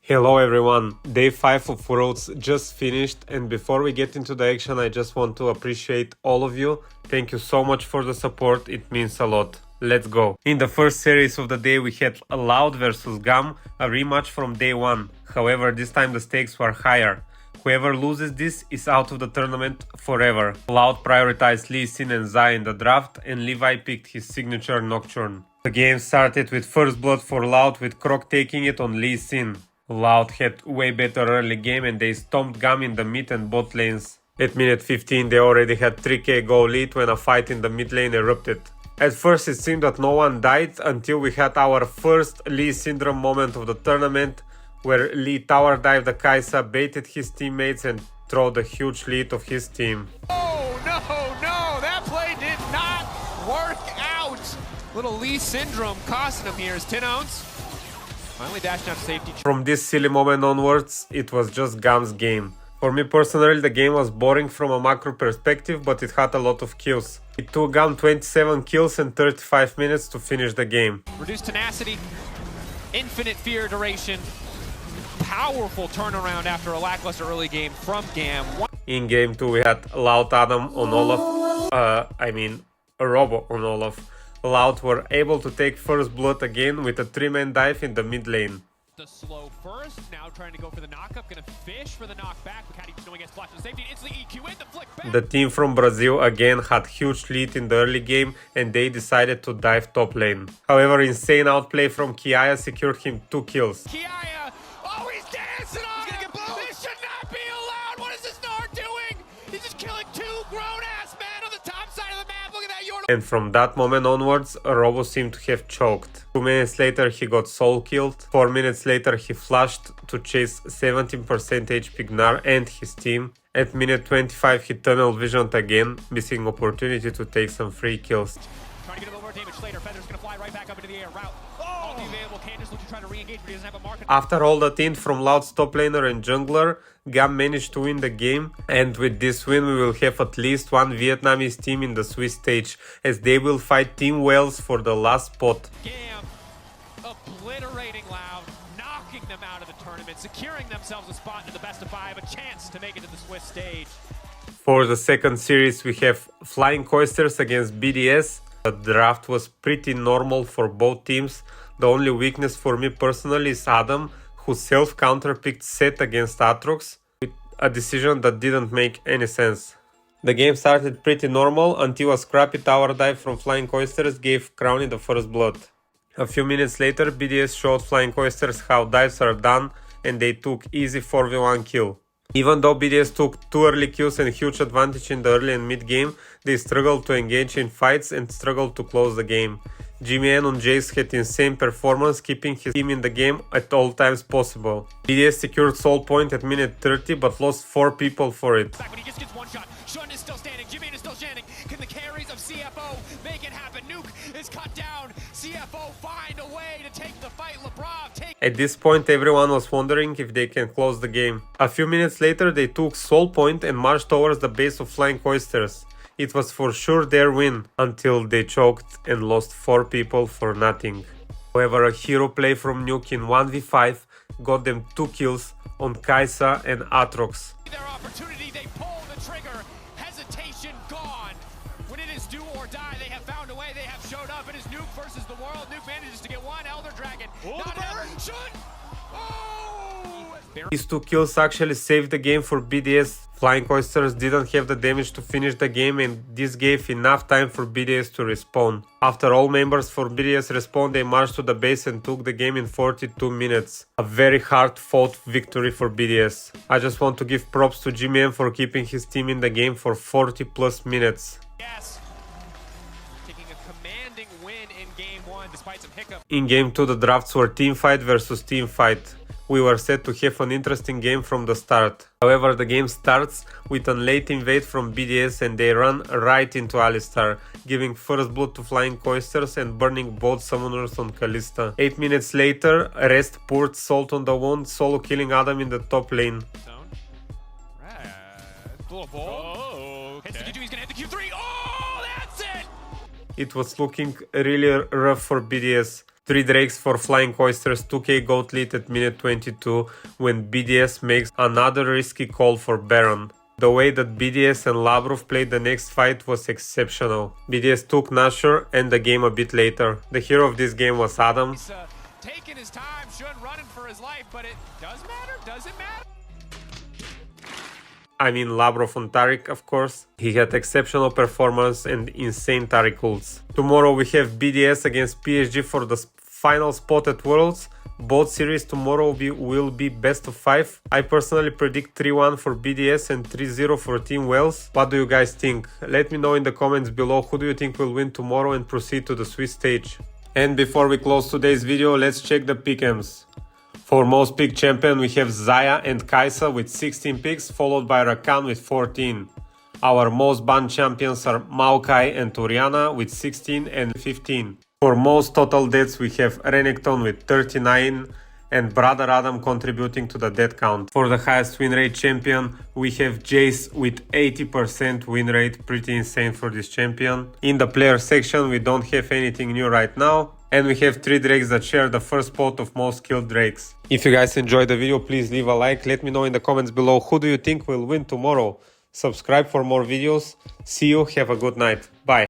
Hello everyone, day 5 of Worlds just finished, and before we get into the action I just want to appreciate all of you. Thank you so much for the support, it means a lot. Let's go. In the first series of the day we had Loud vs Gam, a rematch from day 1. However, this time the stakes were higher. Whoever loses this is out of the tournament forever. Loud prioritized Lee Sin and Zai in the draft, and Levi picked his signature Nocturne. The game started with first blood for Loud, with Croc taking it on Lee Sin. Loud had way better early game and they stomped Gam in the mid and bot lanes. At minute 15 they already had 3k goal lead when a fight in the mid lane erupted. At first it seemed that no one died until we had our first Lee syndrome moment of the tournament, where Lee tower dived the Kiaayaaa, baited his teammates and threw the huge lead of his team. Oh no, that play did not work out! Little Lee syndrome costing him here as 10 ounce. Finally dashed out safety. From this silly moment onwards, it was just Gam's game. For me personally, the game was boring from a macro perspective, but it had a lot of kills. It took Gam 27 kills and 35 minutes to finish the game. Reduced tenacity, infinite fear duration, powerful turnaround after a lackluster early game from Gam. In game 2 we had Loud Adam on Olaf, a Robo on Olaf. Loud were able to take first blood again with a 3-man dive in the mid lane. The slow first, now trying to go for the knock-up, gonna fish for the knockback. Caddy going against flash and safety, instantly EQ in the flick back. The team from Brazil again had huge lead in the early game and they decided to dive top lane. However, insane outplay from Kiaayaaa secured him 2 kills. Kiaayaaa, oh he's dancing on him! This should not be allowed! What is this Nard doing? He's just killing 2 grown-ass men on the top side of the map, look at that! And from that moment onwards, Robo seemed to have choked. 2 minutes later he got soul killed, 4 minutes later he flashed to chase 17% HP Gnar and his team. At minute 25 he tunnel visioned again, missing opportunity to take some free kills. Trying to get a little more damage later, Feather's gonna fly right back up into the air. Route. All the available Candace looking to try to re-engage, but he doesn't have a market. After all that int from Loud's top laner and jungler, Gam managed to win the game, and with this win we will have at least one Vietnamese team in the Swiss stage, as they will fight Team Wales for the last spot. Gam obliterating Loud, knocking them out of the tournament, securing themselves a spot into the best of 5, a chance to make it to the Swiss stage. For the second series we have Flying Coasters against BDS. The draft was pretty normal for both teams. The only weakness for me personally is Adam, who self-counterpicked Sett against Aatrox, with a decision that didn't make any sense. The game started pretty normal until a scrappy tower dive from Flying Coasters gave Crowny the first blood. A few minutes later BDS showed Flying Coasters how dives are done and they took easy 4v1 kill. Even though BDS took 2 early kills and huge advantage in the early and mid game, they struggled to engage in fights and struggled to close the game. Jimein on Jayce had insane performance, keeping his team in the game at all times possible. BDS secured soul point at minute 30 but lost 4 people for it. Back when he just gets one shot, Shun is still standing, Jimein is still standing. Can the carries of CFO make it happen? Nuke is cut down, CFO find a way to take the fight, Labrov take. At this point everyone was wondering if they can close the game. A few minutes later they took soul point and marched towards the base of Flying Coasters. It was for sure their win, until they choked and lost 4 people for nothing. However, a hero play from Nuke in 1v5 got them 2 kills on Kiaayaaa and Aatrox. Their opportunity, they pull the trigger, hesitation gone. When it is do or die, they have found a way, they have showed up. It is Nuke versus the world. Nuke manages to get one Elder Dragon. Not enough. Shun! Oh! These 2 kills actually saved the game for BDS. Flying Coasters didn't have the damage to finish the game and this gave enough time for BDS to respawn. After all members for BDS respawned, they marched to the base and took the game in 42 minutes. A very hard fought victory for BDS. I just want to give props to Jimein for keeping his team in the game for 40 plus minutes. Yes. Taking a commanding win in game 1 despite some hiccups. In game 2 the drafts were teamfight versus teamfight. We were set to have an interesting game from the start. However, the game starts with a late invade from BDS and they run right into Alistar, giving first blood to Flying Coasters and burning both summoners on Kalista. 8 minutes later, Rest poured salt on the wound, solo killing Adam in the top lane. Zone. Full of ball. Oh, okay. He's gonna hit the Q3. Oh, that's it! It was looking really rough for BDS. 3 Drakes for Flying Oysters, 2k gold lead at minute 22 when BDS makes another risky call for Baron. The way that BDS and Labrov played the next fight was exceptional. BDS took Nocturne and the game a bit later. The hero of this game was Adam. He's taking his time, shouldn't running for his life, but it does matter, does it matter? I mean Labrov on Taric, of course. He had exceptional performance and insane Taric ults. Tomorrow we have BDS against PSG for the final spot at Worlds. Both series tomorrow will be best of 5. I personally predict 3-1 for BDS and 3-0 for Team Wales. What do you guys think? Let me know in the comments below who do you think will win tomorrow and proceed to the Swiss stage. And before we close today's video, let's check the pick'ems. For most pick champion we have Xayah and Kiaayaaa with 16 picks, followed by Rakan with 14. Our most banned champions are Maokai and Orianna with 16 and 15. For most total deaths we have Renekton with 39 and Brother Adam contributing to the death count. For the highest win rate champion we have Jayce with 80% win rate, pretty insane for this champion. In the player section we don't have anything new right now. And we have 3 Drakes that share the first spot of most killed Drakes. If you guys enjoyed the video, please leave a like. Let me know in the comments below who do you think will win tomorrow. Subscribe for more videos. See you, have a good night.